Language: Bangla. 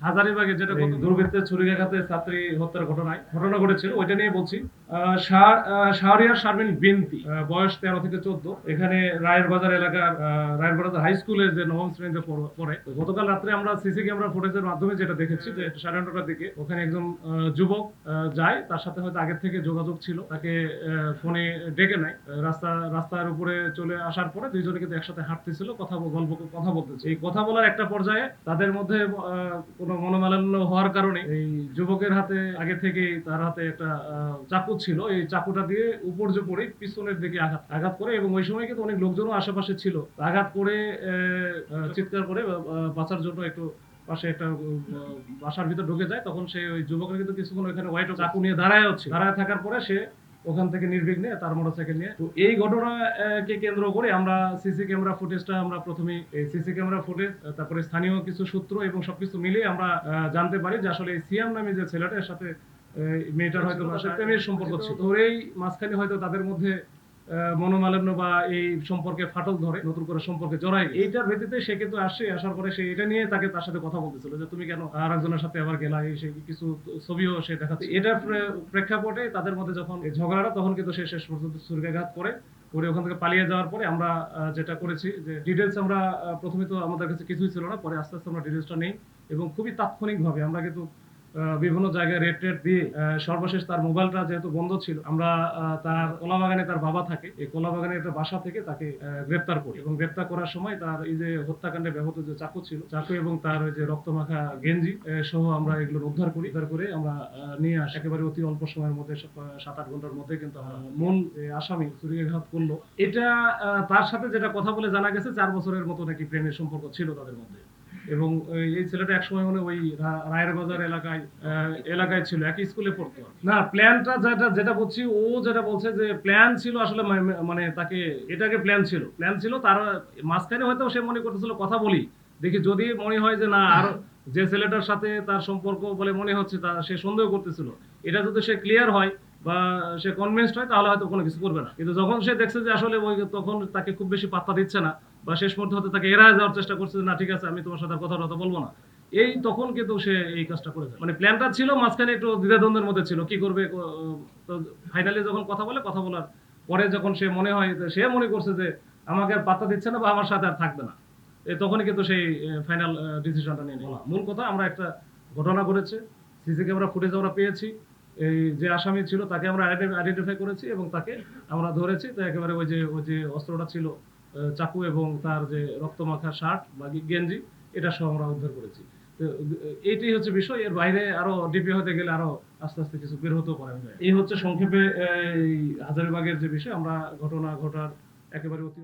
হাজারীবাগে যেটা গত দুর্বৃত্তের ছুরিকাঘাতে ছাত্রী হত্যার ঘটনা ঘটেছিল ওইটা নিয়ে বলছি। শাহরিয়ার শারমিন বিনতি, বয়স 13 থেকে 14, এখানে রায়ের বাজার এলাকার রায়ের বাজার হাই স্কুলের যে নবম শ্রেণীতে পড়ে। গতকাল রাত্রে আমরা সিসি ক্যামেরা ফুটেজের মাধ্যমে যেটা দেখেছি যে 9:30টার দিকে ওখানে একজন যুবক যায়, তার সাথে হয়তো আগের থেকে যোগাযোগ ছিল, তাকে ফোনে ডেকে নেয়। রাস্তার উপরে চলে আসার পরে দুইজনে কিন্তু একসাথে হাঁটতেছিল, কথা বলতেছে। এই কথা বলার একটা পর্যায়ে তাদের মধ্যে কোনো মনোমালিন্য হওয়ার কারণে এই যুবকের হাতে আগে থেকেই তার হাতে একটা চাকু ছিল, এই চাকুটা দিয়ে উপর্য পড়ে পিছনের দিকে আঘাত করে, এবং ওই সময় কিন্তু অনেক লোকজনও আশেপাশে ছিল। আঘাত করে চিৎকার করে বাঁচার জন্য একটু পাশে একটা বাসার ভিতর ঢুকে যায়। তখন সে ওই যুবকের কিন্তু কিছুক্ষণ ওইখানে হোয়াইট চাকু নিয়ে দাঁড়ায় থাকার পরে সে ওখান থেকে নির্বিঘ্নে তার মোটরসাইকেল নিয়ে। তো এই ঘটনাকে কেন্দ্র করে আমরা সিসি ক্যামেরা ফুটেজটা আমরা প্রথমে সিসি ক্যামেরা ফুটেজ, তারপরে স্থানীয় কিছু সূত্র এবং সবকিছু মিলিয়ে আমরা জানতে পারি যে আসলে সিয়াম নামে যে ছেলেটা, এর সাথে মেয়েটার হয়তো প্রেমের সম্পর্ক ছিল। তো এই মাঝখানে হয়তো তাদের মধ্যে মনোমালিন্য বা এই সম্পর্কে ফাটল ধরে, নতুন করে সম্পর্কে জড়ায়। এইটার ভিত্তিতে সে কিন্তু আসার পরে সে এটা নিয়ে তার সাথে কথা বলতেছিল যে তুমি কেন আর একজনের সাথে আবার গেলা, এই সে কিছু ছবিও সে দেখাচ্ছে। এটার প্রেক্ষাপটে তাদের মধ্যে যখন ঝগড়াটা, তখন কিন্তু সে শেষ পর্যন্ত ছুরিকাঘাত করে ওখান থেকে পালিয়ে যাওয়ার পরে আমরা যেটা করেছি যে ডিটেলস আমরা প্রথমে তো আমাদের কাছে কিছুই ছিল না, পরে আস্তে আস্তে আমরা ডিটেলসটা নেই এবং খুবই তাৎক্ষণিকভাবে আমরা কিন্তু বিভিন্ন জায়গায় রেট দিয়ে সর্বশেষ তার মোবাইলটা যেহেতু বন্ধ ছিল, আমরা তার কোলাবাগানে তার বাবা থাকে, এই কোলাবাগানে একটা বাসা থেকে তাকে গ্রেপ্তার করি, এবং গ্রেপ্তার করার সময় তার এই যে হত্যাকাণ্ডে ব্যবহৃত যে চাকু ছিল, চাকু এবং তার ওই যে রক্তমাখা গেঞ্জি সহ আমরা এগুলো উদ্ধার করে আমরা নিয়ে আসি। একেবারে অতি অল্প সময়ের মধ্যে 7-8 ঘন্টার মধ্যে কিন্তু মূল আসামি ছুরিকাঘাত করলো। এটা তার সাথে যেটা কথা বলে জানা গেছে 4 বছরের মতো নাকি প্রেমের সম্পর্ক ছিল তাদের মধ্যে, এবং এই ছেলেটা একসময় মনে ওই রায়ের বাজার এলাকায় ছিল, একই স্কুলে পড়তো না। প্ল্যানটা যেটা বলছি, ও যেটা বলছে যে প্ল্যান ছিল আসলে, মানে তাকে এটাকে প্ল্যান ছিল তার মাঝখানে হয়তো সে মনে করতেছিল কথা বলি দেখি, যদি মনে হয় যে না আর যে ছেলেটার সাথে তার সম্পর্ক বলে মনে হচ্ছে, তা সে সন্দেহ করতেছিল, এটা যদি সে ক্লিয়ার হয় বা সে কনভিন্সড হয় তাহলে হয়তো কোনো কিছু করবে না। কিন্তু যখন সে দেখছে যে আসলে তখন তাকে খুব বেশি পাত্তা দিচ্ছে না, বা শেষ মুহূর্তে হয়তো তাকে এড়ায় যাওয়ার চেষ্টা করছে, না ঠিক আছে আমি তোমার সাথে কথা বলবো না, এই তখন কিন্তু সে এই কাজটা করে দেয়। মানে প্ল্যানটা ছিল, মাঝখানে একটু দ্বিধাদ্বন্দ্বের মধ্যে ছিল কি করবে। তো ফাইনালি যখন কথা বলার পরে যখন সে মনে করছে যে আমাকে আর পাত্তা দিচ্ছে না বা আমার সাথে আর থাকবে না, তখনই কিন্তু সেই ফাইনাল ডিসিশনটা নিয়ে নিল। মূল কথা, আমরা একটা ঘটনা ঘটেছে, সিসি ক্যামেরা ফুটেজ আমরা পেয়েছি, এই যে আসামি ছিল তাকে আমরা আইডেন্টিফাই করেছি এবং তাকে আমরা ধরেছি। তো একেবারে ওই যে অস্ত্রটা ছিল, চাকু এবং তার যে রক্তমাখা শার্ট বা গেঞ্জি, এটা সহ আমরা উদ্ধার করেছি। তো এইটাই হচ্ছে বিষয়। এর বাইরে আরো ডিপি হতে গেলে আরো আস্তে আস্তে কিছু বের হতেও পারে। এই হচ্ছে সংক্ষেপে এই হাজারীবাগের যে বিষয়, আমরা ঘটনা ঘটার একেবারে অতি